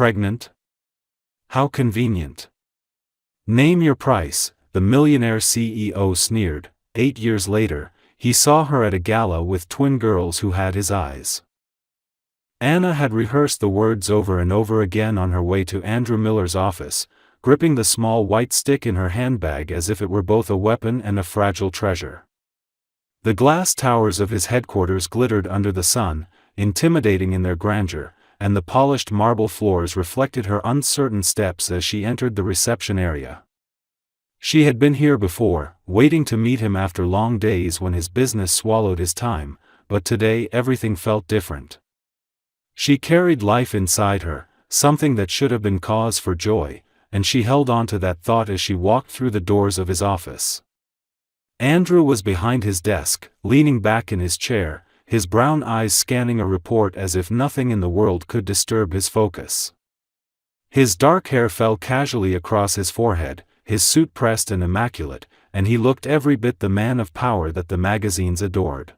Pregnant? How convenient. Name your price, the millionaire CEO sneered. 8 years later, he saw her at a gala with twin girls who had his eyes. Anna had rehearsed the words over and over again on her way to Andrew Miller's office, gripping the small white stick in her handbag as if it were both a weapon and a fragile treasure. The glass towers of his headquarters glittered under the sun, intimidating in their grandeur, and the polished marble floors reflected her uncertain steps as she entered the reception area. She had been here before, waiting to meet him after long days when his business swallowed his time, but today everything felt different. She carried life inside her, something that should have been cause for joy, and she held on to that thought as she walked through the doors of his office. Andrew was behind his desk, leaning back in his chair, his brown eyes scanning a report as if nothing in the world could disturb his focus. His dark hair fell casually across his forehead, his suit pressed and immaculate, and he looked every bit the man of power that the magazines adored.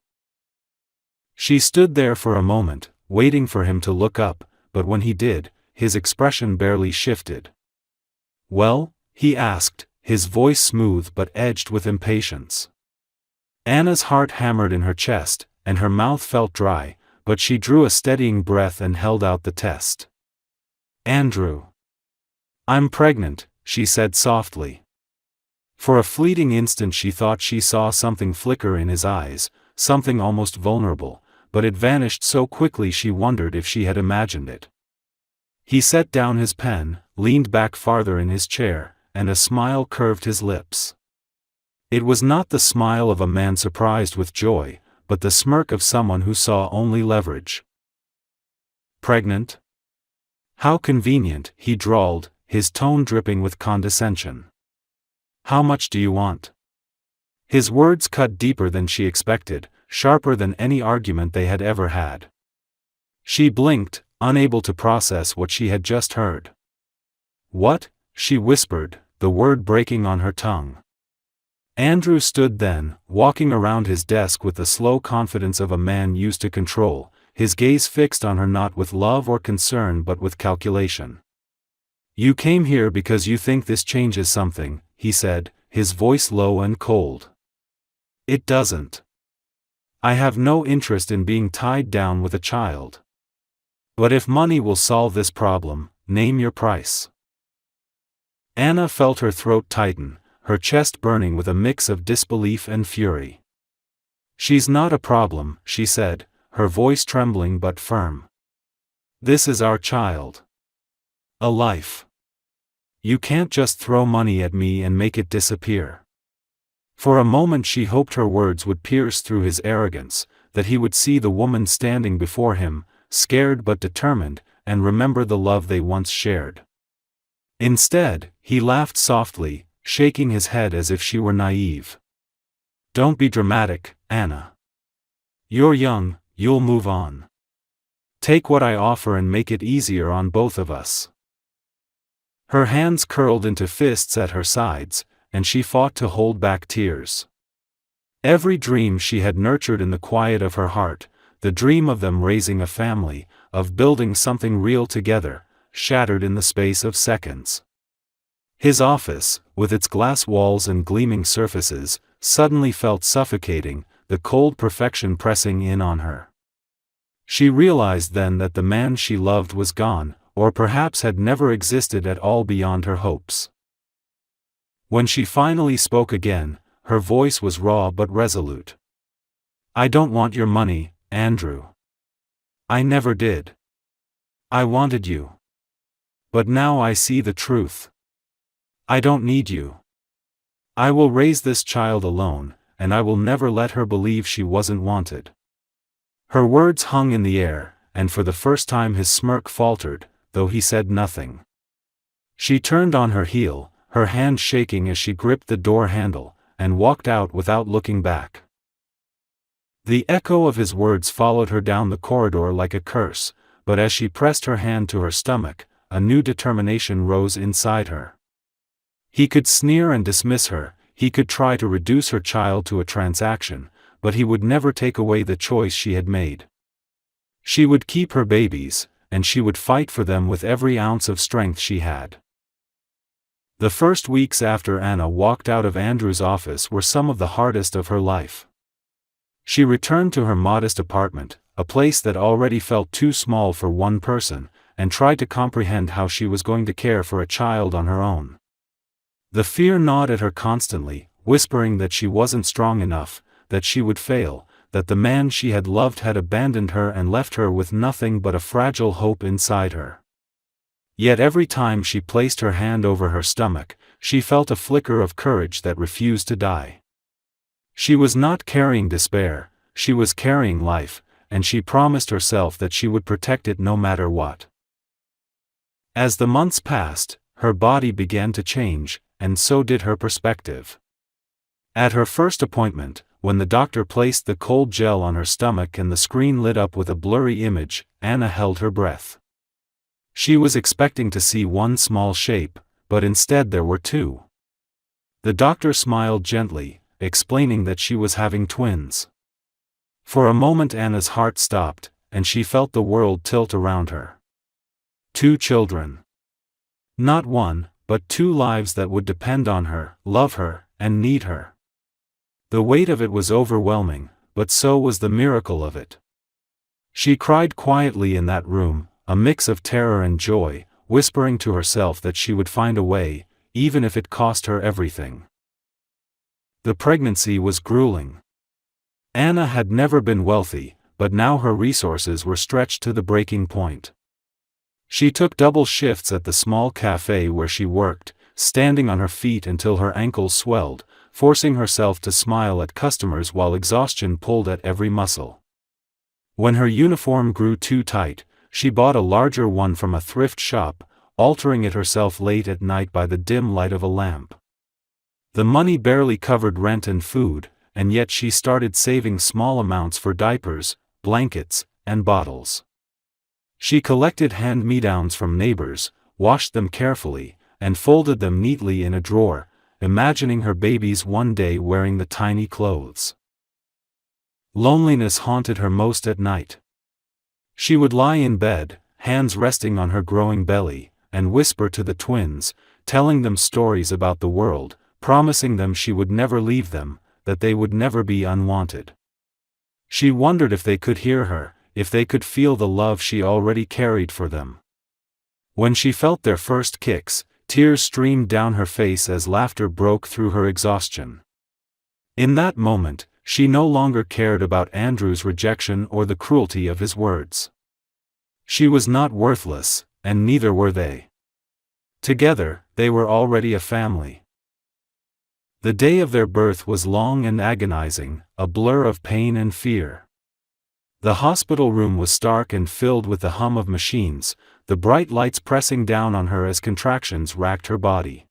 She stood there for a moment, waiting for him to look up, but when he did, his expression barely shifted. "Well?" he asked, his voice smooth but edged with impatience. Anna's heart hammered in her chest, and her mouth felt dry, but she drew a steadying breath and held out the test. "Andrew." "I'm pregnant," she said softly. For a fleeting instant she thought she saw something flicker in his eyes, something almost vulnerable, but it vanished so quickly she wondered if she had imagined it. He set down his pen, leaned back farther in his chair, and a smile curved his lips. It was not the smile of a man surprised with joy, but the smirk of someone who saw only leverage. "Pregnant? How convenient," he drawled, his tone dripping with condescension. "How much do you want?" His words cut deeper than she expected, sharper than any argument they had ever had. She blinked, unable to process what she had just heard. "What?" she whispered, the word breaking on her tongue. Andrew stood then, walking around his desk with the slow confidence of a man used to control, his gaze fixed on her not with love or concern but with calculation. "You came here because you think this changes something," he said, his voice low and cold. "It doesn't. I have no interest in being tied down with a child. But if money will solve this problem, name your price." Anna felt her throat tighten, her chest burning with a mix of disbelief and fury. "She's not a problem," she said, her voice trembling but firm. "This is our child. A life. You can't just throw money at me and make it disappear." For a moment she hoped her words would pierce through his arrogance, that he would see the woman standing before him, scared but determined, and remember the love they once shared. Instead, he laughed softly, shaking his head as if she were naive. "Don't be dramatic, Anna. You're young, you'll move on. Take what I offer and make it easier on both of us." Her hands curled into fists at her sides, and she fought to hold back tears. Every dream she had nurtured in the quiet of her heart, the dream of them raising a family, of building something real together, shattered in the space of seconds. His office, with its glass walls and gleaming surfaces, suddenly felt suffocating, the cold perfection pressing in on her. She realized then that the man she loved was gone, or perhaps had never existed at all beyond her hopes. When she finally spoke again, her voice was raw but resolute. "I don't want your money, Andrew. I never did. I wanted you. But now I see the truth. I don't need you. I will raise this child alone, and I will never let her believe she wasn't wanted." Her words hung in the air, and for the first time his smirk faltered, though he said nothing. She turned on her heel, her hand shaking as she gripped the door handle, and walked out without looking back. The echo of his words followed her down the corridor like a curse, but as she pressed her hand to her stomach, a new determination rose inside her. He could sneer and dismiss her, he could try to reduce her child to a transaction, but he would never take away the choice she had made. She would keep her babies, and she would fight for them with every ounce of strength she had. The first weeks after Anna walked out of Andrew's office were some of the hardest of her life. She returned to her modest apartment, a place that already felt too small for one person, and tried to comprehend how she was going to care for a child on her own. The fear gnawed at her constantly, whispering that she wasn't strong enough, that she would fail, that the man she had loved had abandoned her and left her with nothing but a fragile hope inside her. Yet every time she placed her hand over her stomach, she felt a flicker of courage that refused to die. She was not carrying despair, she was carrying life, and she promised herself that she would protect it no matter what. As the months passed, her body began to change, and so did her perspective. At her first appointment, when the doctor placed the cold gel on her stomach and the screen lit up with a blurry image, Anna held her breath. She was expecting to see one small shape, but instead there were two. The doctor smiled gently, explaining that she was having twins. For a moment Anna's heart stopped, and she felt the world tilt around her. 2 children. Not one, but 2 lives that would depend on her, love her, and need her. The weight of it was overwhelming, but so was the miracle of it. She cried quietly in that room, a mix of terror and joy, whispering to herself that she would find a way, even if it cost her everything. The pregnancy was grueling. Anna had never been wealthy, but now her resources were stretched to the breaking point. She took double shifts at the small cafe where she worked, standing on her feet until her ankles swelled, forcing herself to smile at customers while exhaustion pulled at every muscle. When her uniform grew too tight, she bought a larger one from a thrift shop, altering it herself late at night by the dim light of a lamp. The money barely covered rent and food, and yet she started saving small amounts for diapers, blankets, and bottles. She collected hand-me-downs from neighbors, washed them carefully, and folded them neatly in a drawer, imagining her babies one day wearing the tiny clothes. Loneliness haunted her most at night. She would lie in bed, hands resting on her growing belly, and whisper to the twins, telling them stories about the world, promising them she would never leave them, that they would never be unwanted. She wondered if they could hear her, if they could feel the love she already carried for them. When she felt their first kicks, tears streamed down her face as laughter broke through her exhaustion. In that moment, she no longer cared about Andrew's rejection or the cruelty of his words. She was not worthless, and neither were they. Together, they were already a family. The day of their birth was long and agonizing, a blur of pain and fear. The hospital room was stark and filled with the hum of machines, the bright lights pressing down on her as contractions racked her body.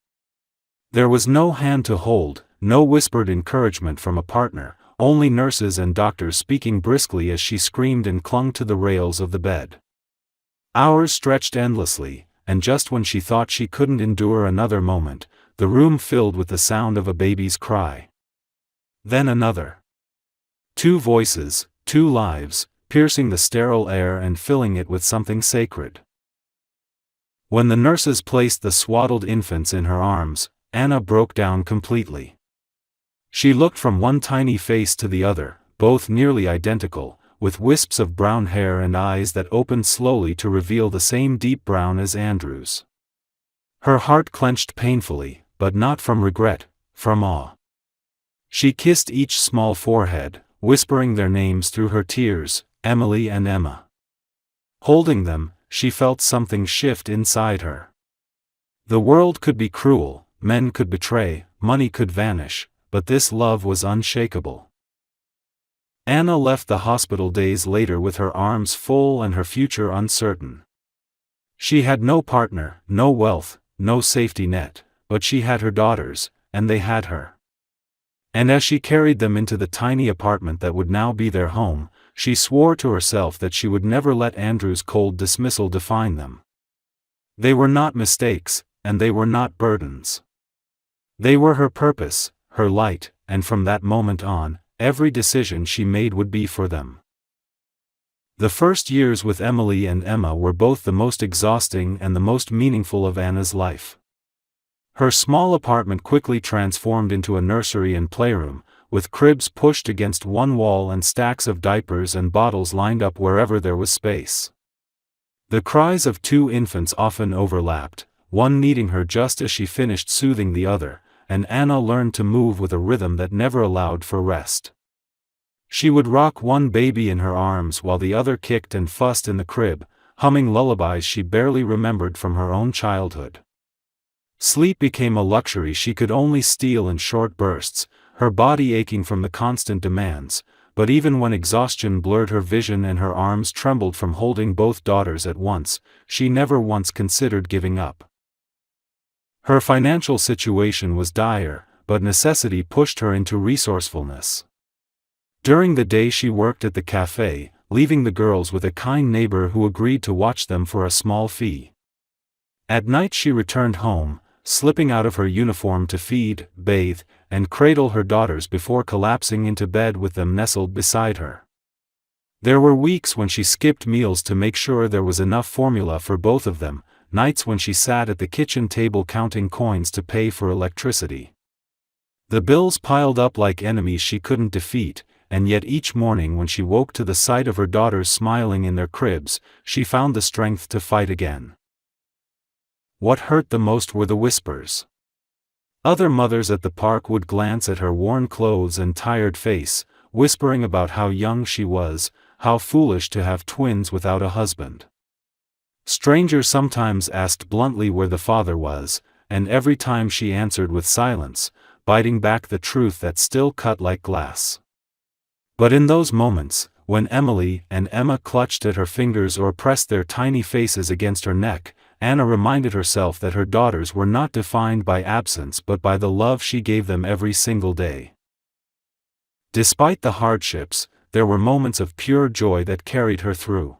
There was no hand to hold, no whispered encouragement from a partner, only nurses and doctors speaking briskly as she screamed and clung to the rails of the bed. Hours stretched endlessly, and just when she thought she couldn't endure another moment, the room filled with the sound of a baby's cry. Then another. 2 voices, 2 lives, piercing the sterile air and filling it with something sacred. When the nurses placed the swaddled infants in her arms, Anna broke down completely. She looked from one tiny face to the other, both nearly identical, with wisps of brown hair and eyes that opened slowly to reveal the same deep brown as Andrew's. Her heart clenched painfully, but not from regret, from awe. She kissed each small forehead, whispering their names through her tears, Emily and Emma. Holding them, she felt something shift inside her. The world could be cruel, men could betray, money could vanish, but this love was unshakable. Anna left the hospital days later with her arms full and her future uncertain. She had no partner, no wealth, no safety net, but she had her daughters, and they had her. And as she carried them into the tiny apartment that would now be their home, she swore to herself that she would never let Andrew's cold dismissal define them. They were not mistakes, and they were not burdens. They were her purpose, her light, and from that moment on, every decision she made would be for them. The first years with Emily and Emma were both the most exhausting and the most meaningful of Anna's life. Her small apartment quickly transformed into a nursery and playroom, with cribs pushed against one wall and stacks of diapers and bottles lined up wherever there was space. The cries of two infants often overlapped, one needing her just as she finished soothing the other, and Anna learned to move with a rhythm that never allowed for rest. She would rock one baby in her arms while the other kicked and fussed in the crib, humming lullabies she barely remembered from her own childhood. Sleep became a luxury she could only steal in short bursts, her body aching from the constant demands, but even when exhaustion blurred her vision and her arms trembled from holding both daughters at once, she never once considered giving up. Her financial situation was dire, but necessity pushed her into resourcefulness. During the day she worked at the cafe, leaving the girls with a kind neighbor who agreed to watch them for a small fee. At night she returned home, slipping out of her uniform to feed, bathe, and cradle her daughters before collapsing into bed with them nestled beside her. There were weeks when she skipped meals to make sure there was enough formula for both of them, nights when she sat at the kitchen table counting coins to pay for electricity. The bills piled up like enemies she couldn't defeat, and yet each morning when she woke to the sight of her daughters smiling in their cribs, she found the strength to fight again. What hurt the most were the whispers. Other mothers at the park would glance at her worn clothes and tired face, whispering about how young she was, how foolish to have twins without a husband. Strangers sometimes asked bluntly where the father was, and every time she answered with silence, biting back the truth that still cut like glass. But in those moments, when Emily and Emma clutched at her fingers or pressed their tiny faces against her neck, Anna reminded herself that her daughters were not defined by absence but by the love she gave them every single day. Despite the hardships, there were moments of pure joy that carried her through.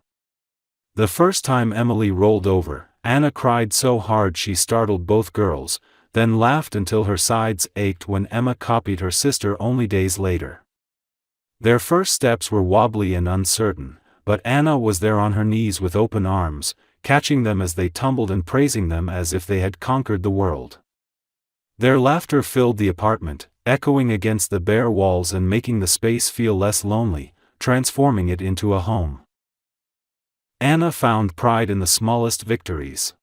The first time Emily rolled over, Anna cried so hard she startled both girls, then laughed until her sides ached when Emma copied her sister only days later. Their first steps were wobbly and uncertain, but Anna was there on her knees with open arms, catching them as they tumbled and praising them as if they had conquered the world. Their laughter filled the apartment, echoing against the bare walls and making the space feel less lonely, transforming it into a home. Anna found pride in the smallest victories.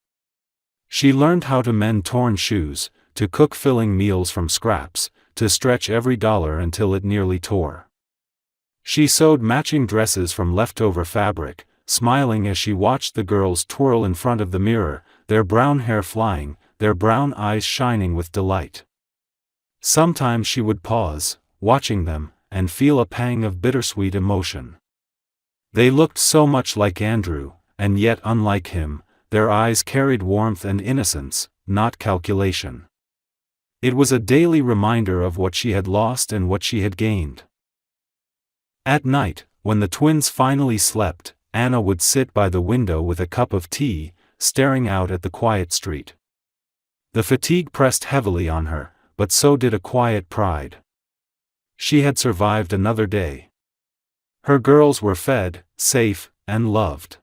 She learned how to mend torn shoes, to cook filling meals from scraps, to stretch every dollar until it nearly tore. She sewed matching dresses from leftover fabric, smiling as she watched the girls twirl in front of the mirror, their brown hair flying, their brown eyes shining with delight. Sometimes she would pause, watching them, and feel a pang of bittersweet emotion. They looked so much like Andrew, and yet unlike him, their eyes carried warmth and innocence, not calculation. It was a daily reminder of what she had lost and what she had gained. At night, when the twins finally slept, Anna would sit by the window with a cup of tea, staring out at the quiet street. The fatigue pressed heavily on her, but so did a quiet pride. She had survived another day. Her girls were fed, safe, and loved.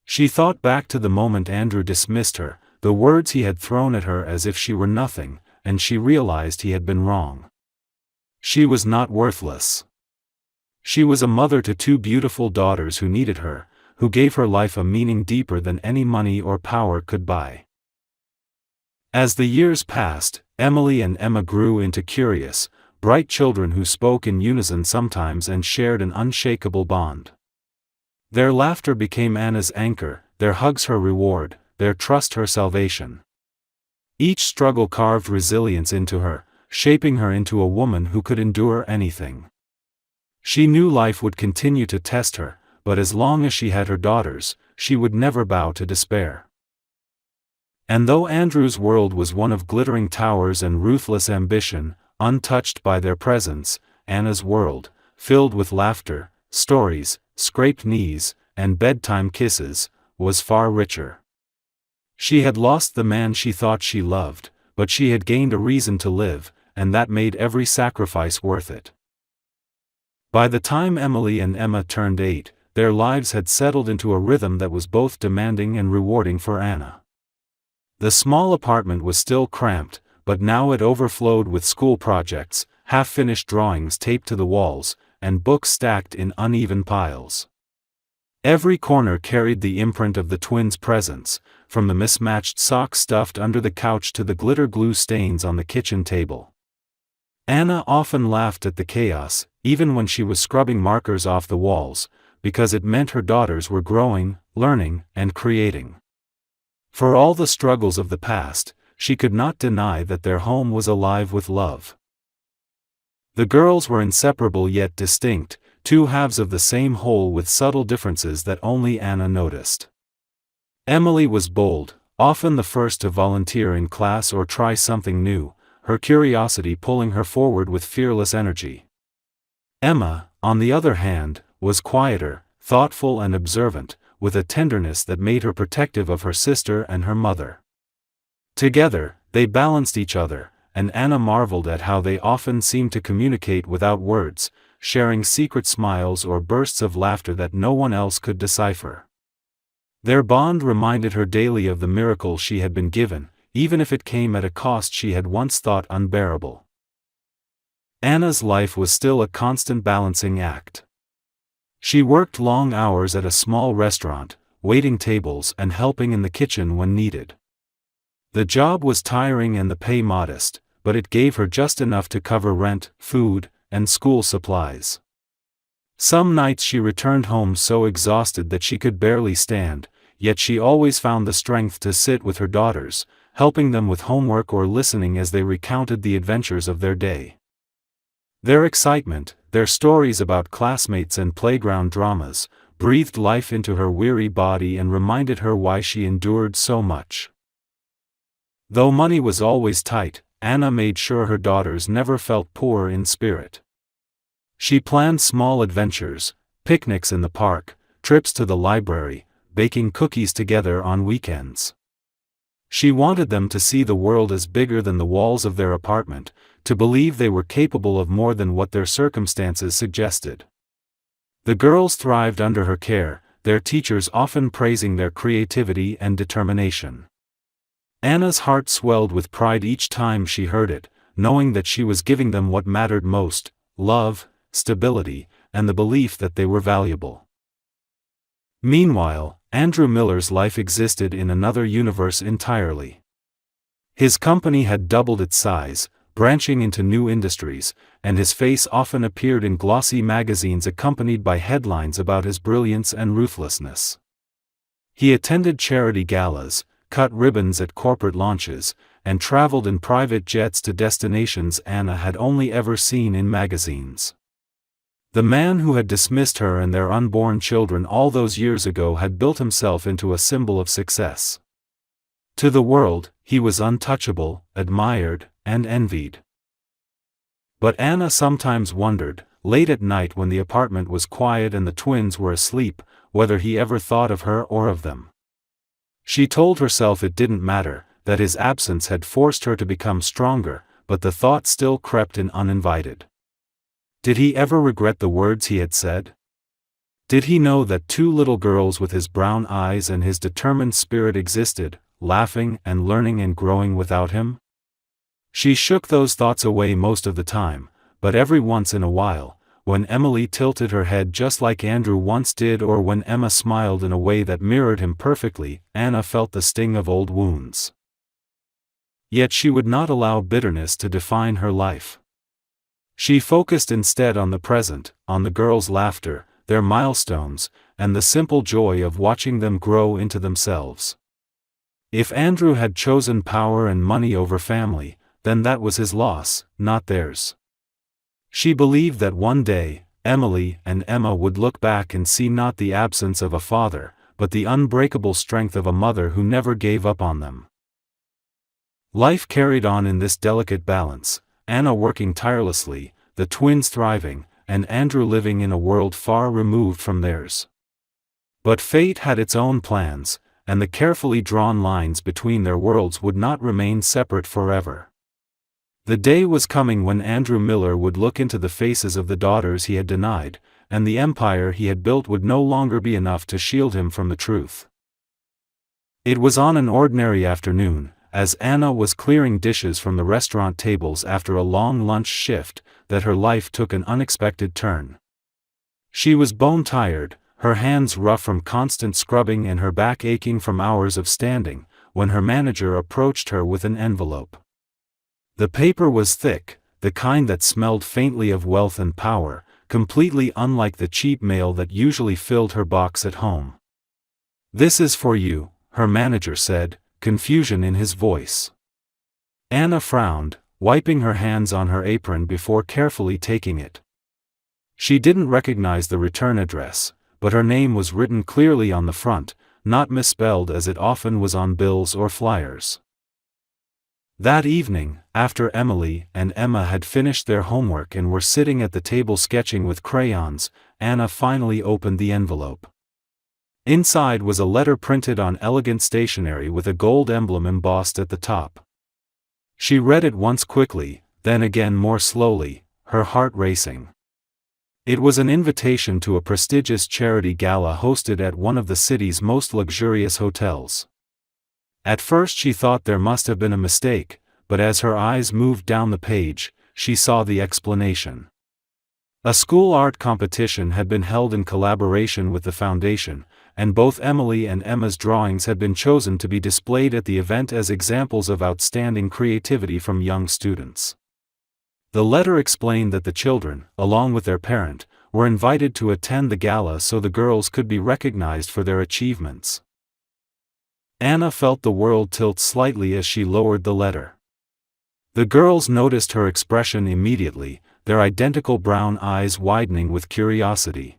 She thought back to the moment Andrew dismissed her, the words he had thrown at her as if she were nothing, and she realized he had been wrong. She was not worthless. She was a mother to two beautiful daughters who needed her, who gave her life a meaning deeper than any money or power could buy. As the years passed, Emily and Emma grew into curious, bright children who spoke in unison sometimes and shared an unshakable bond. Their laughter became Anna's anchor, their hugs her reward, their trust her salvation. Each struggle carved resilience into her, shaping her into a woman who could endure anything. She knew life would continue to test her, but as long as she had her daughters, she would never bow to despair. And though Andrew's world was one of glittering towers and ruthless ambition, untouched by their presence, Anna's world, filled with laughter, stories, scraped knees, and bedtime kisses, was far richer. She had lost the man she thought she loved, but she had gained a reason to live, and that made every sacrifice worth it. By the time Emily and Emma turned 8, their lives had settled into a rhythm that was both demanding and rewarding for Anna. The small apartment was still cramped, but now it overflowed with school projects, half-finished drawings taped to the walls, and books stacked in uneven piles. Every corner carried the imprint of the twins' presence, from the mismatched socks stuffed under the couch to the glitter glue stains on the kitchen table. Anna often laughed at the chaos, even when she was scrubbing markers off the walls, because it meant her daughters were growing, learning, and creating. For all the struggles of the past, she could not deny that their home was alive with love. The girls were inseparable yet distinct, two halves of the same whole with subtle differences that only Anna noticed. Emily was bold, often the first to volunteer in class or try something new, her curiosity pulling her forward with fearless energy. Emma, on the other hand, was quieter, thoughtful and observant, with a tenderness that made her protective of her sister and her mother. Together, they balanced each other, and Anna marveled at how they often seemed to communicate without words, sharing secret smiles or bursts of laughter that no one else could decipher. Their bond reminded her daily of the miracle she had been given, even if it came at a cost she had once thought unbearable. Anna's life was still a constant balancing act. She worked long hours at a small restaurant, waiting tables and helping in the kitchen when needed. The job was tiring and the pay modest, but it gave her just enough to cover rent, food, and school supplies. Some nights she returned home so exhausted that she could barely stand, yet she always found the strength to sit with her daughters, helping them with homework or listening as they recounted the adventures of their day. Their excitement, their stories about classmates and playground dramas, breathed life into her weary body and reminded her why she endured so much. Though money was always tight, Anna made sure her daughters never felt poor in spirit. She planned small adventures, picnics in the park, trips to the library, baking cookies together on weekends. She wanted them to see the world as bigger than the walls of their apartment, to believe they were capable of more than what their circumstances suggested. The girls thrived under her care, their teachers often praising their creativity and determination. Anna's heart swelled with pride each time she heard it, knowing that she was giving them what mattered most: love, stability, and the belief that they were valuable. Meanwhile, Andrew Miller's life existed in another universe entirely. His company had doubled its size, branching into new industries, and his face often appeared in glossy magazines accompanied by headlines about his brilliance and ruthlessness. He attended charity galas, cut ribbons at corporate launches, and traveled in private jets to destinations Anna had only ever seen in magazines. The man who had dismissed her and their unborn children all those years ago had built himself into a symbol of success. To the world, he was untouchable, admired, and envied. But Anna sometimes wondered, late at night when the apartment was quiet and the twins were asleep, whether he ever thought of her or of them. She told herself it didn't matter, that his absence had forced her to become stronger, but the thought still crept in uninvited. Did he ever regret the words he had said? Did he know that two little girls with his brown eyes and his determined spirit existed, laughing and learning and growing without him? She shook those thoughts away most of the time, but every once in a while, when Emily tilted her head just like Andrew once did or when Emma smiled in a way that mirrored him perfectly, Anna felt the sting of old wounds. Yet she would not allow bitterness to define her life. She focused instead on the present, on the girls' laughter, their milestones, and the simple joy of watching them grow into themselves. If Andrew had chosen power and money over family, then that was his loss, not theirs. She believed that one day, Emily and Emma would look back and see not the absence of a father, but the unbreakable strength of a mother who never gave up on them. Life carried on in this delicate balance, Anna working tirelessly, the twins thriving, and Andrew living in a world far removed from theirs. But fate had its own plans, and the carefully drawn lines between their worlds would not remain separate forever. The day was coming when Andrew Miller would look into the faces of the daughters he had denied, and the empire he had built would no longer be enough to shield him from the truth. It was on an ordinary afternoon, as Anna was clearing dishes from the restaurant tables after a long lunch shift, that her life took an unexpected turn. She was bone-tired, her hands rough from constant scrubbing and her back aching from hours of standing, when her manager approached her with an envelope. The paper was thick, the kind that smelled faintly of wealth and power, completely unlike the cheap mail that usually filled her box at home. "This is for you," her manager said, confusion in his voice. Anna frowned, wiping her hands on her apron before carefully taking it. She didn't recognize the return address, but her name was written clearly on the front, not misspelled as it often was on bills or flyers. That evening, after Emily and Emma had finished their homework and were sitting at the table sketching with crayons, Anna finally opened the envelope. Inside was a letter printed on elegant stationery with a gold emblem embossed at the top. She read it once quickly, then again more slowly, her heart racing. It was an invitation to a prestigious charity gala hosted at one of the city's most luxurious hotels. At first she thought there must have been a mistake, but as her eyes moved down the page, she saw the explanation. A school art competition had been held in collaboration with the foundation, and both Emily and Emma's drawings had been chosen to be displayed at the event as examples of outstanding creativity from young students. The letter explained that the children, along with their parent, were invited to attend the gala so the girls could be recognized for their achievements. Anna felt the world tilt slightly as she lowered the letter. The girls noticed her expression immediately, their identical brown eyes widening with curiosity.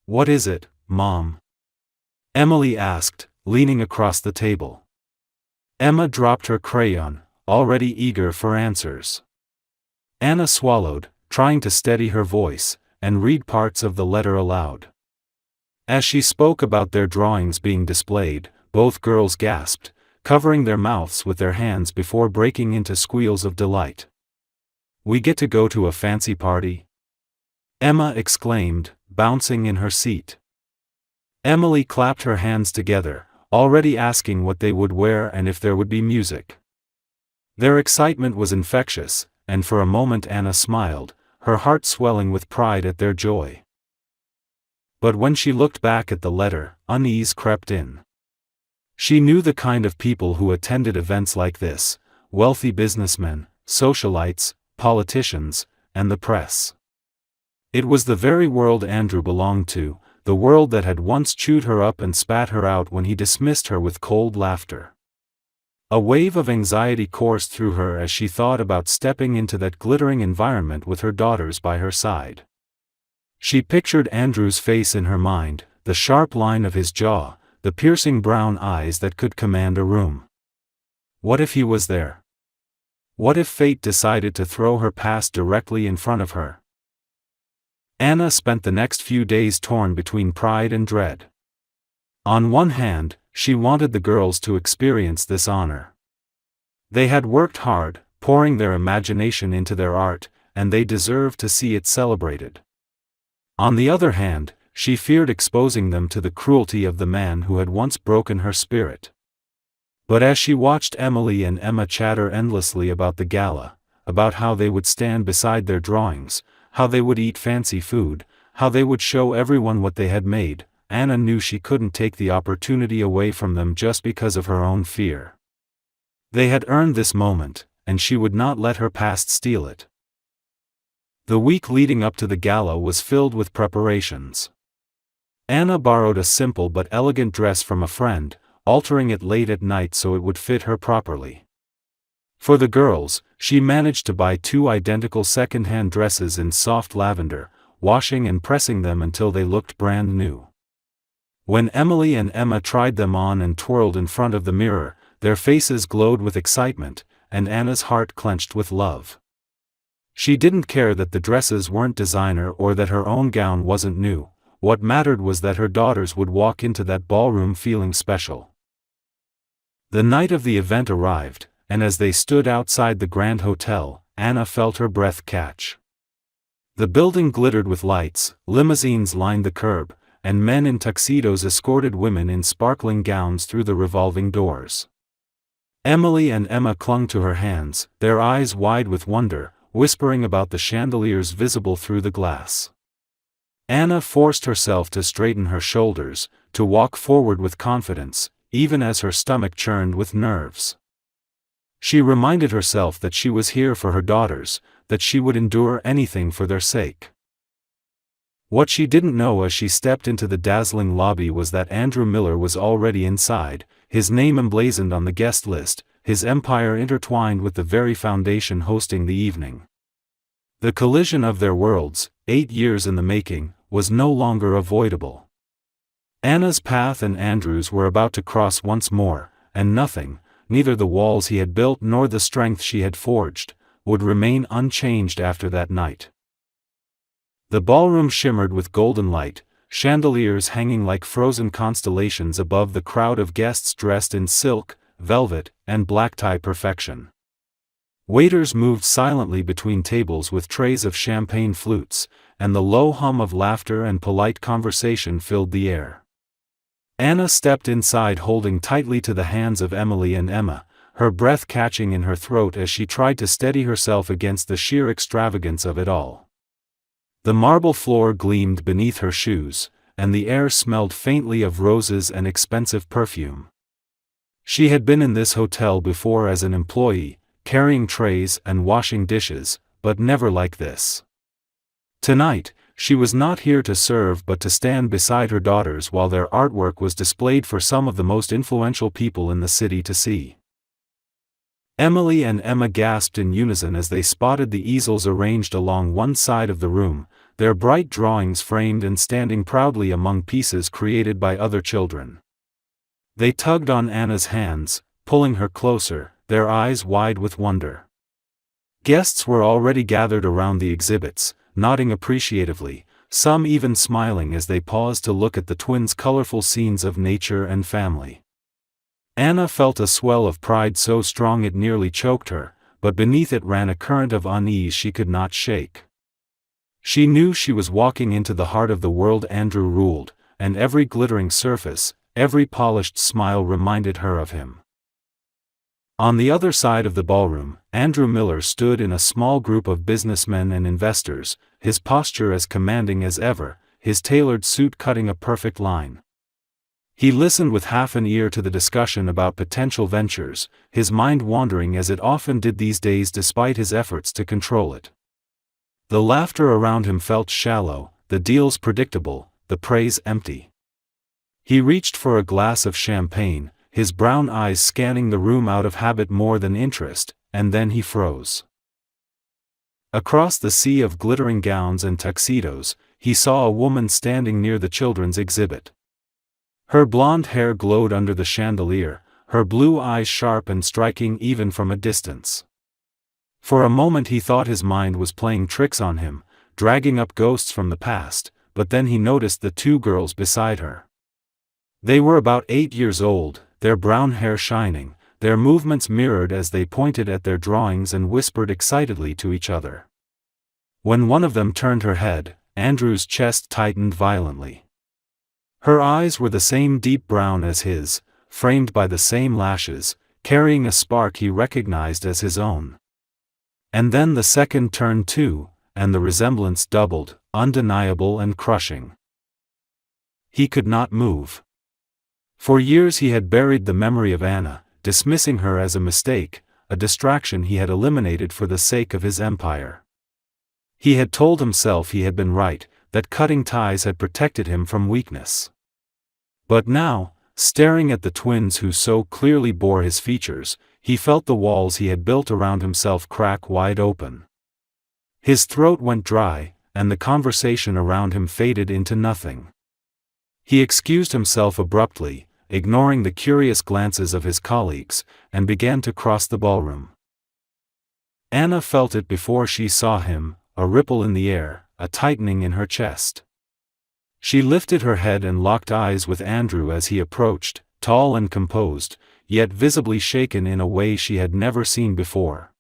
"What is it, Mom?" Emily asked, leaning across the table. Emma dropped her crayon, already eager for answers. Anna swallowed, trying to steady her voice, and read parts of the letter aloud. As she spoke about their drawings being displayed, both girls gasped, covering their mouths with their hands before breaking into squeals of delight. "We get to go to a fancy party?" Emma exclaimed, bouncing in her seat. Emily clapped her hands together, already asking what they would wear and if there would be music. Their excitement was infectious, and for a moment Anna smiled, her heart swelling with pride at their joy. But when she looked back at the letter, unease crept in. She knew the kind of people who attended events like this: wealthy businessmen, socialites, politicians, and the press. It was the very world Andrew belonged to, the world that had once chewed her up and spat her out when he dismissed her with cold laughter. A wave of anxiety coursed through her as she thought about stepping into that glittering environment with her daughters by her side. She pictured Andrew's face in her mind, the sharp line of his jaw, the piercing brown eyes that could command a room. What if he was there? What if fate decided to throw her past directly in front of her? Anna spent the next few days torn between pride and dread. On one hand, she wanted the girls to experience this honor. They had worked hard, pouring their imagination into their art, and they deserved to see it celebrated. On the other hand, she feared exposing them to the cruelty of the man who had once broken her spirit. But as she watched Emily and Emma chatter endlessly about the gala, about how they would stand beside their drawings, how they would eat fancy food, how they would show everyone what they had made, Anna knew she couldn't take the opportunity away from them just because of her own fear. They had earned this moment, and she would not let her past steal it. The week leading up to the gala was filled with preparations. Anna borrowed a simple but elegant dress from a friend, altering it late at night so it would fit her properly. For the girls, she managed to buy 2 identical second-hand dresses in soft lavender, washing and pressing them until they looked brand new. When Emily and Emma tried them on and twirled in front of the mirror, their faces glowed with excitement, and Anna's heart clenched with love. She didn't care that the dresses weren't designer or that her own gown wasn't new. What mattered was that her daughters would walk into that ballroom feeling special. The night of the event arrived, and as they stood outside the Grand Hotel, Anna felt her breath catch. The building glittered with lights, limousines lined the curb, and men in tuxedos escorted women in sparkling gowns through the revolving doors. Emily and Emma clung to her hands, their eyes wide with wonder, whispering about the chandeliers visible through the glass. Anna forced herself to straighten her shoulders, to walk forward with confidence, even as her stomach churned with nerves. She reminded herself that she was here for her daughters, that she would endure anything for their sake. What she didn't know as she stepped into the dazzling lobby was that Andrew Miller was already inside, his name emblazoned on the guest list, his empire intertwined with the very foundation hosting the evening. The collision of their worlds, 8 years in the making, was no longer avoidable. Anna's path and Andrew's were about to cross once more, and nothing, neither the walls he had built nor the strength she had forged, would remain unchanged after that night. The ballroom shimmered with golden light, chandeliers hanging like frozen constellations above the crowd of guests dressed in silk, velvet, and black-tie perfection. Waiters moved silently between tables with trays of champagne flutes, and the low hum of laughter and polite conversation filled the air. Anna stepped inside holding tightly to the hands of Emily and Emma, her breath catching in her throat as she tried to steady herself against the sheer extravagance of it all. The marble floor gleamed beneath her shoes, and the air smelled faintly of roses and expensive perfume. She had been in this hotel before as an employee, carrying trays and washing dishes, but never like this. Tonight, she was not here to serve but to stand beside her daughters while their artwork was displayed for some of the most influential people in the city to see. Emily and Emma gasped in unison as they spotted the easels arranged along one side of the room, their bright drawings framed and standing proudly among pieces created by other children. They tugged on Anna's hands, pulling her closer, their eyes wide with wonder. Guests were already gathered around the exhibits, nodding appreciatively, some even smiling as they paused to look at the twins' colorful scenes of nature and family. Anna felt a swell of pride so strong it nearly choked her, but beneath it ran a current of unease she could not shake. She knew she was walking into the heart of the world Andrew ruled, and every glittering surface, every polished smile reminded her of him. On the other side of the ballroom, Andrew Miller stood in a small group of businessmen and investors, his posture as commanding as ever, his tailored suit cutting a perfect line. He listened with half an ear to the discussion about potential ventures, his mind wandering as it often did these days despite his efforts to control it. The laughter around him felt shallow, the deals predictable, the praise empty. He reached for a glass of champagne, his brown eyes scanning the room out of habit more than interest, and then he froze. Across the sea of glittering gowns and tuxedos, he saw a woman standing near the children's exhibit. Her blonde hair glowed under the chandelier, her blue eyes sharp and striking even from a distance. For a moment he thought his mind was playing tricks on him, dragging up ghosts from the past, but then he noticed the 2 girls beside her. They were about 8 years old, their brown hair shining, their movements mirrored as they pointed at their drawings and whispered excitedly to each other. When one of them turned her head, Andrew's chest tightened violently. Her eyes were the same deep brown as his, framed by the same lashes, carrying a spark he recognized as his own. And then the second turned too, and the resemblance doubled, undeniable and crushing. He could not move. For years he had buried the memory of Anna, dismissing her as a mistake, a distraction he had eliminated for the sake of his empire. He had told himself he had been right, that cutting ties had protected him from weakness. But now, staring at the twins who so clearly bore his features, he felt the walls he had built around himself crack wide open. His throat went dry, and the conversation around him faded into nothing. He excused himself abruptly, ignoring the curious glances of his colleagues, and began to cross the ballroom. Anna felt it before she saw him, a ripple in the air, a tightening in her chest. She lifted her head and locked eyes with Andrew as he approached, tall and composed, yet visibly shaken in a way she had never seen before.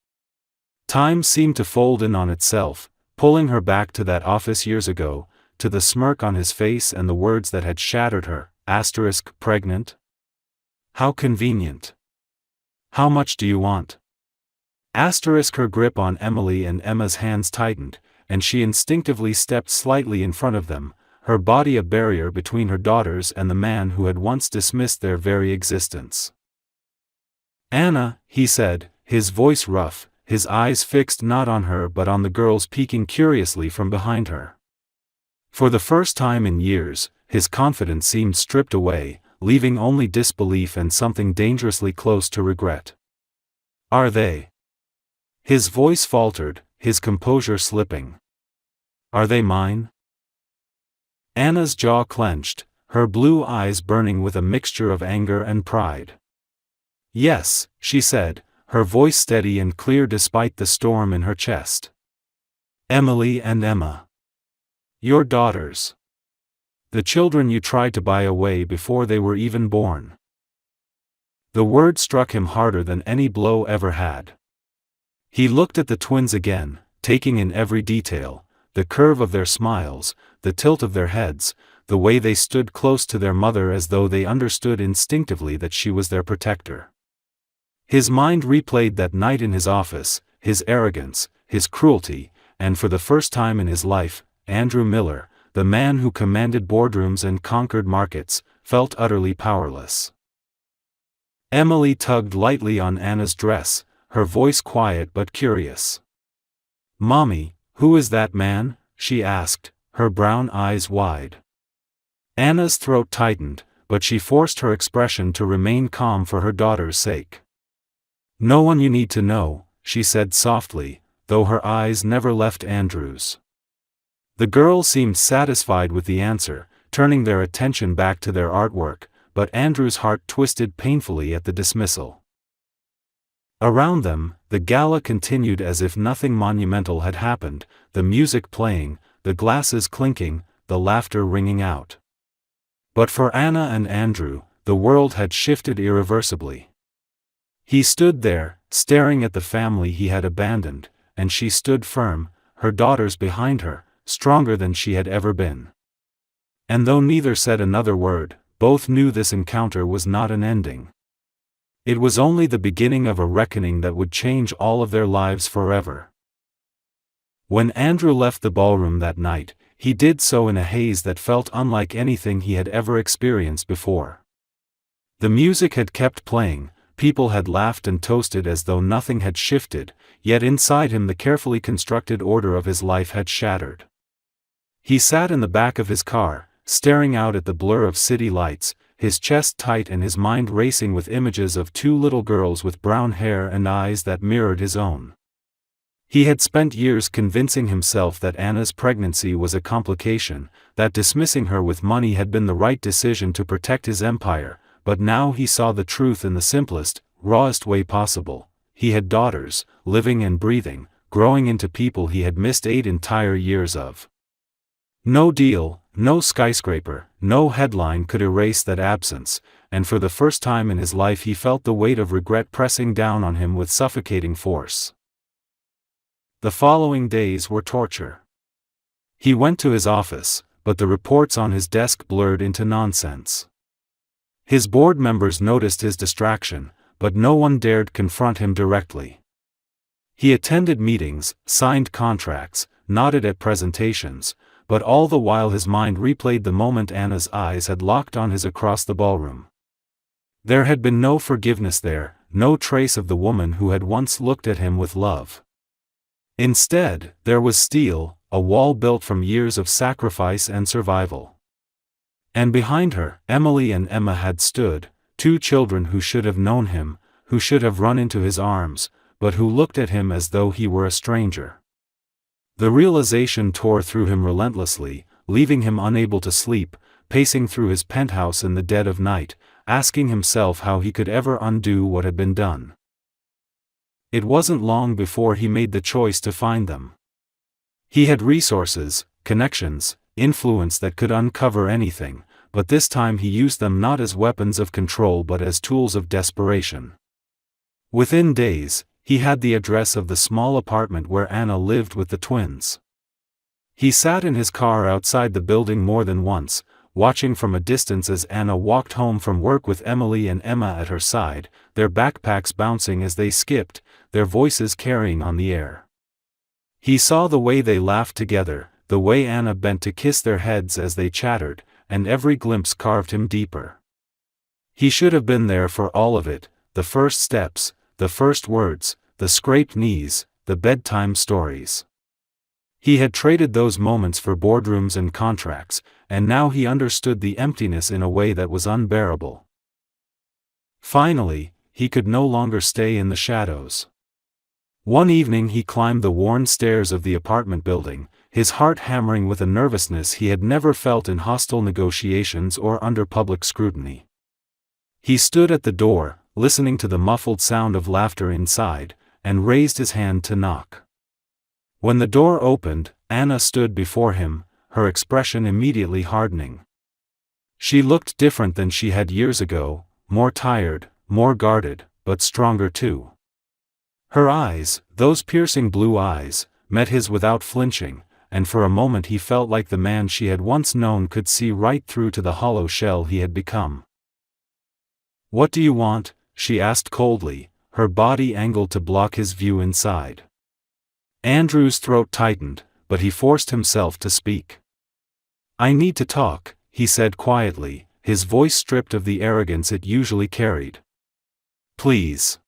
Time seemed to fold in on itself, pulling her back to that office years ago, to the smirk on his face and the words that had shattered her, pregnant? How convenient. How much do you want? Her grip on Emily and Emma's hands tightened, and she instinctively stepped slightly in front of them, her body a barrier between her daughters and the man who had once dismissed their very existence. Anna, he said, his voice rough, his eyes fixed not on her but on the girls peeking curiously from behind her. For the first time in years, his confidence seemed stripped away, leaving only disbelief and something dangerously close to regret. Are they? His voice faltered, his composure slipping. Are they mine? Anna's jaw clenched, her blue eyes burning with a mixture of anger and pride. Yes, she said, her voice steady and clear despite the storm in her chest. Emily and Emma. Your daughters. The children you tried to buy away before they were even born. The word struck him harder than any blow ever had. He looked at the twins again, taking in every detail, the curve of their smiles, the tilt of their heads, the way they stood close to their mother as though they understood instinctively that she was their protector. His mind replayed that night in his office, his arrogance, his cruelty, and for the first time in his life, Andrew Miller, the man who commanded boardrooms and conquered markets, felt utterly powerless. Emily tugged lightly on Anna's dress, her voice quiet but curious. Mommy, who is that man? She asked, her brown eyes wide. Anna's throat tightened, but she forced her expression to remain calm for her daughter's sake. No one you need to know, she said softly, though her eyes never left Andrew's. The girls seemed satisfied with the answer, turning their attention back to their artwork, but Andrew's heart twisted painfully at the dismissal. Around them, the gala continued as if nothing monumental had happened, the music playing, the glasses clinking, the laughter ringing out. But for Anna and Andrew, the world had shifted irreversibly. He stood there, staring at the family he had abandoned, and she stood firm, her daughters behind her, stronger than she had ever been. And though neither said another word, both knew this encounter was not an ending. It was only the beginning of a reckoning that would change all of their lives forever. When Andrew left the ballroom that night, he did so in a haze that felt unlike anything he had ever experienced before. The music had kept playing, people had laughed and toasted as though nothing had shifted, yet inside him the carefully constructed order of his life had shattered. He sat in the back of his car, staring out at the blur of city lights, his chest tight and his mind racing with images of two little girls with brown hair and eyes that mirrored his own. He had spent years convincing himself that Anna's pregnancy was a complication, that dismissing her with money had been the right decision to protect his empire, but now he saw the truth in the simplest, rawest way possible. He had daughters, living and breathing, growing into people he had missed 8 entire years of. No deal, no skyscraper, no headline could erase that absence, and for the first time in his life he felt the weight of regret pressing down on him with suffocating force. The following days were torture. He went to his office, but the reports on his desk blurred into nonsense. His board members noticed his distraction, but no one dared confront him directly. He attended meetings, signed contracts, nodded at presentations, but all the while his mind replayed the moment Anna's eyes had locked on his across the ballroom. There had been no forgiveness there, no trace of the woman who had once looked at him with love. Instead, there was steel, a wall built from years of sacrifice and survival. And behind her, Emily and Emma had stood, 2 children who should have known him, who should have run into his arms, but who looked at him as though he were a stranger. The realization tore through him relentlessly, leaving him unable to sleep, pacing through his penthouse in the dead of night, asking himself how he could ever undo what had been done. It wasn't long before he made the choice to find them. He had resources, connections, influence that could uncover anything, but this time he used them not as weapons of control but as tools of desperation. Within days, he had the address of the small apartment where Anna lived with the twins. He sat in his car outside the building more than once, watching from a distance as Anna walked home from work with Emily and Emma at her side, their backpacks bouncing as they skipped, their voices carrying on the air. He saw the way they laughed together, the way Anna bent to kiss their heads as they chattered, and every glimpse carved him deeper. He should have been there for all of it, the first steps, the first words, the scraped knees, the bedtime stories. He had traded those moments for boardrooms and contracts, and now he understood the emptiness in a way that was unbearable. Finally, he could no longer stay in the shadows. One evening he climbed the worn stairs of the apartment building, his heart hammering with a nervousness he had never felt in hostile negotiations or under public scrutiny. He stood at the door, listening to the muffled sound of laughter inside, and raised his hand to knock. When the door opened, Anna stood before him, her expression immediately hardening. She looked different than she had years ago, more tired, more guarded, but stronger too. Her eyes, those piercing blue eyes, met his without flinching, and for a moment he felt like the man she had once known could see right through to the hollow shell he had become. "What do you want?" she asked coldly, her body angled to block his view inside. Andrew's throat tightened, but he forced himself to speak. "I need to talk," he said quietly, his voice stripped of the arrogance it usually carried. "Please."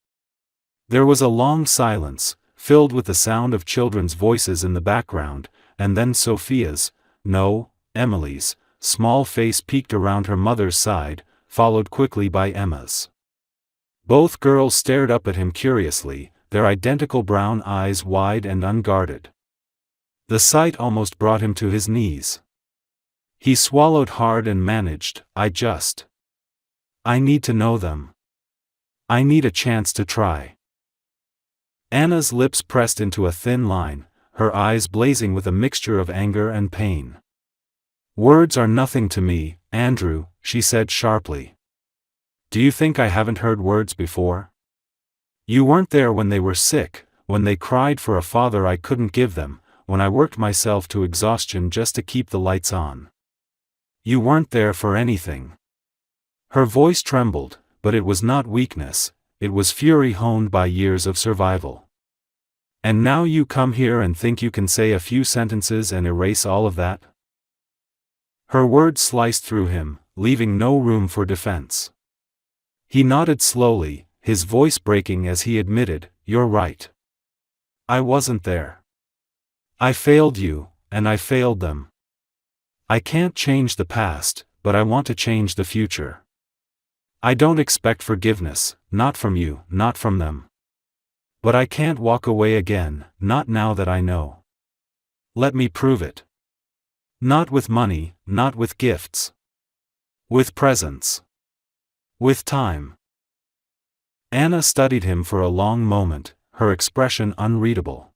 There was a long silence, filled with the sound of children's voices in the background, and then Sophia's, no, Emily's, small face peeked around her mother's side, followed quickly by Emma's. Both girls stared up at him curiously, their identical brown eyes wide and unguarded. The sight almost brought him to his knees. He swallowed hard and managed, I need to know them. I need a chance to try." Anna's lips pressed into a thin line, her eyes blazing with a mixture of anger and pain. "Words are nothing to me, Andrew," she said sharply. "Do you think I haven't heard words before? You weren't there when they were sick, when they cried for a father I couldn't give them, when I worked myself to exhaustion just to keep the lights on. You weren't there for anything." Her voice trembled, but it was not weakness, it was fury honed by years of survival. "And now you come here and think you can say a few sentences and erase all of that?" Her words sliced through him, leaving no room for defense. He nodded slowly, his voice breaking as he admitted, "You're right. I wasn't there. I failed you, and I failed them. I can't change the past, but I want to change the future. I don't expect forgiveness, not from you, not from them. But I can't walk away again, not now that I know. Let me prove it. Not with money, not with gifts. With presence. With time." Anna studied him for a long moment, her expression unreadable.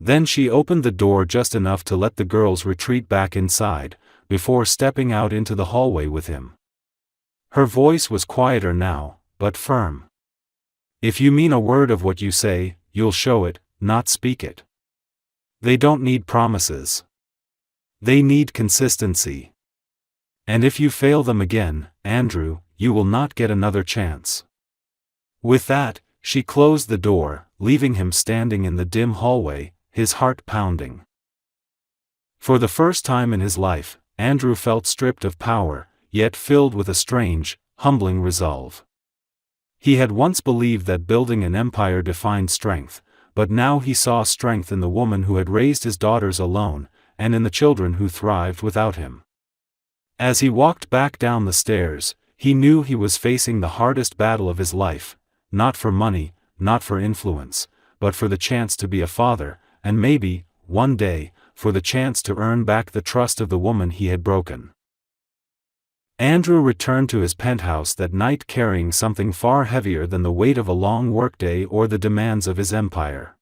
Then she opened the door just enough to let the girls retreat back inside, before stepping out into the hallway with him. Her voice was quieter now, but firm. "If you mean a word of what you say, you'll show it, not speak it. They don't need promises. They need consistency. And if you fail them again, Andrew, you will not get another chance." With that, she closed the door, leaving him standing in the dim hallway, his heart pounding. For the first time in his life, Andrew felt stripped of power, yet filled with a strange, humbling resolve. He had once believed that building an empire defined strength, but now he saw strength in the woman who had raised his daughters alone, and in the children who thrived without him. As he walked back down the stairs, he knew he was facing the hardest battle of his life, not for money, not for influence, but for the chance to be a father, and maybe, one day, for the chance to earn back the trust of the woman he had broken. Andrew returned to his penthouse that night carrying something far heavier than the weight of a long workday or the demands of his empire.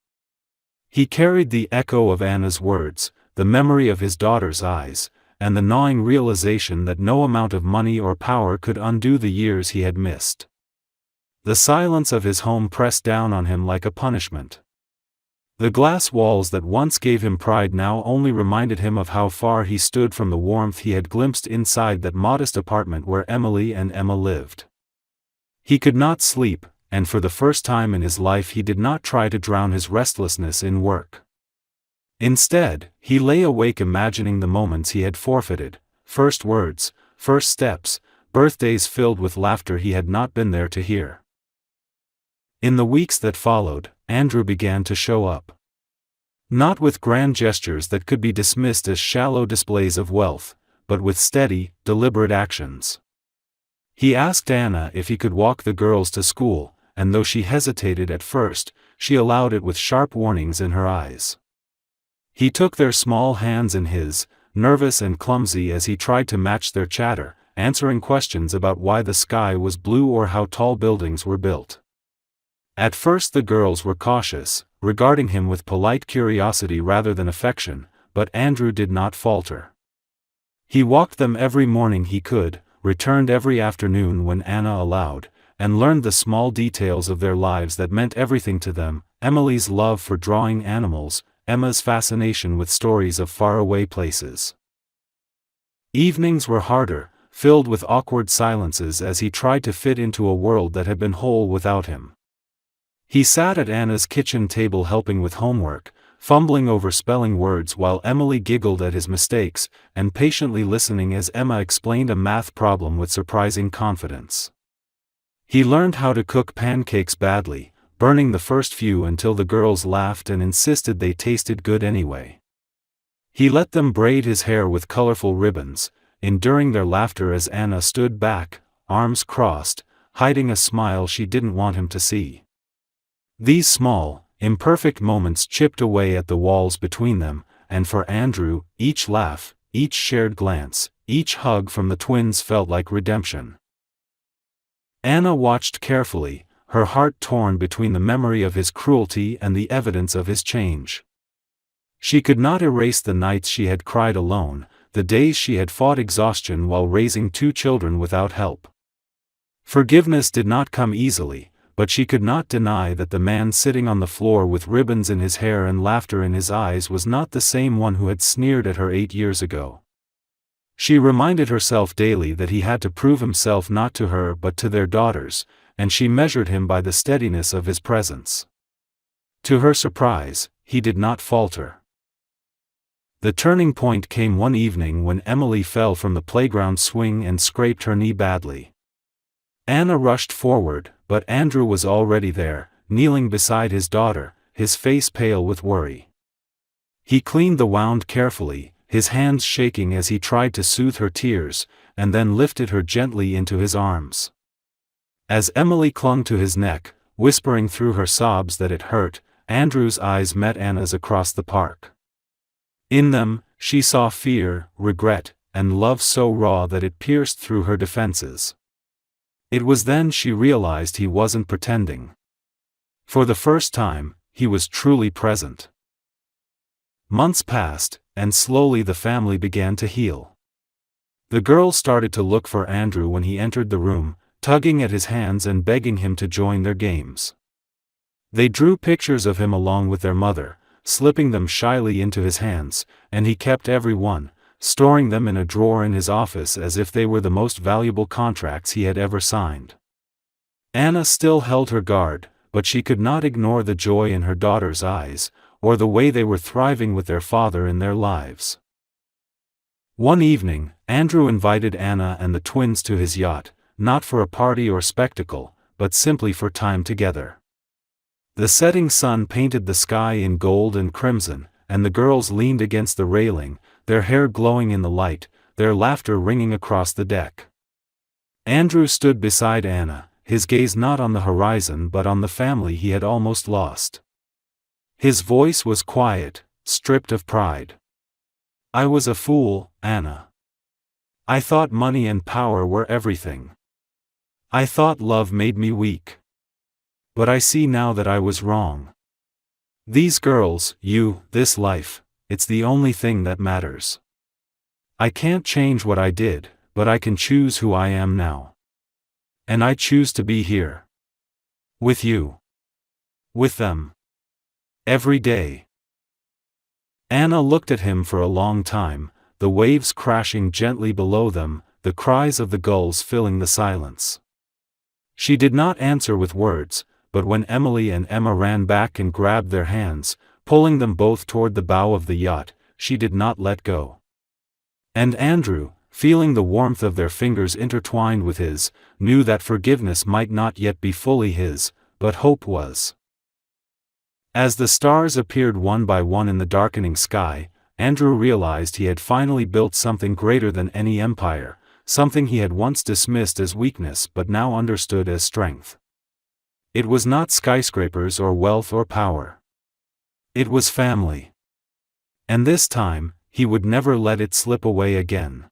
He carried the echo of Anna's words, the memory of his daughter's eyes, and the gnawing realization that no amount of money or power could undo the years he had missed. The silence of his home pressed down on him like a punishment. The glass walls that once gave him pride now only reminded him of how far he stood from the warmth he had glimpsed inside that modest apartment where Emily and Emma lived. He could not sleep, and for the first time in his life he did not try to drown his restlessness in work. Instead, he lay awake imagining the moments he had forfeited, first words, first steps, birthdays filled with laughter he had not been there to hear. In the weeks that followed, Andrew began to show up. Not with grand gestures that could be dismissed as shallow displays of wealth, but with steady, deliberate actions. He asked Anna if he could walk the girls to school, and though she hesitated at first, she allowed it with sharp warnings in her eyes. He took their small hands in his, nervous and clumsy as he tried to match their chatter, answering questions about why the sky was blue or how tall buildings were built. At first the girls were cautious, regarding him with polite curiosity rather than affection, but Andrew did not falter. He walked them every morning he could, returned every afternoon when Anna allowed, and learned the small details of their lives that meant everything to them: Emily's love for drawing animals, Emma's fascination with stories of faraway places. Evenings were harder, filled with awkward silences as he tried to fit into a world that had been whole without him. He sat at Anna's kitchen table helping with homework, fumbling over spelling words while Emily giggled at his mistakes, and patiently listening as Emma explained a math problem with surprising confidence. He learned how to cook pancakes badly, burning the first few until the girls laughed and insisted they tasted good anyway. He let them braid his hair with colorful ribbons, enduring their laughter as Anna stood back, arms crossed, hiding a smile she didn't want him to see. These small, imperfect moments chipped away at the walls between them, and for Andrew, each laugh, each shared glance, each hug from the twins felt like redemption. Anna watched carefully, her heart torn between the memory of his cruelty and the evidence of his change. She could not erase the nights she had cried alone, the days she had fought exhaustion while raising 2 children without help. Forgiveness did not come easily, but she could not deny that the man sitting on the floor with ribbons in his hair and laughter in his eyes was not the same one who had sneered at her 8 years ago. She reminded herself daily that he had to prove himself not to her but to their daughters, and she measured him by the steadiness of his presence. To her surprise, he did not falter. The turning point came one evening when Emily fell from the playground swing and scraped her knee badly. Anna rushed forward, but Andrew was already there, kneeling beside his daughter, his face pale with worry. He cleaned the wound carefully, his hands shaking as he tried to soothe her tears, and then lifted her gently into his arms. As Emily clung to his neck, whispering through her sobs that it hurt, Andrew's eyes met Anna's across the park. In them, she saw fear, regret, and love so raw that it pierced through her defenses. It was then she realized he wasn't pretending. For the first time, he was truly present. Months passed, and slowly the family began to heal. The girls started to look for Andrew when he entered the room, tugging at his hands and begging him to join their games. They drew pictures of him along with their mother, slipping them shyly into his hands, and he kept every one, storing them in a drawer in his office as if they were the most valuable contracts he had ever signed. Anna still held her guard, but she could not ignore the joy in her daughter's eyes, or the way they were thriving with their father in their lives. One evening, Andrew invited Anna and the twins to his yacht, not for a party or spectacle, but simply for time together. The setting sun painted the sky in gold and crimson, and the girls leaned against the railing, their hair glowing in the light, their laughter ringing across the deck. Andrew stood beside Anna, his gaze not on the horizon but on the family he had almost lost. His voice was quiet, stripped of pride. "I was a fool, Anna. I thought money and power were everything. I thought love made me weak. But I see now that I was wrong. These girls, you, this life, it's the only thing that matters. I can't change what I did, but I can choose who I am now. And I choose to be here. With you. With them." Every day. Anna looked at him for a long time, the waves crashing gently below them, the cries of the gulls filling the silence. She did not answer with words, but when Emily and Emma ran back and grabbed their hands, pulling them both toward the bow of the yacht, she did not let go. And Andrew, feeling the warmth of their fingers intertwined with his, knew that forgiveness might not yet be fully his, but hope was. As the stars appeared one by one in the darkening sky, Andrew realized he had finally built something greater than any empire, something he had once dismissed as weakness but now understood as strength. It was not skyscrapers or wealth or power. It was family. And this time, he would never let it slip away again.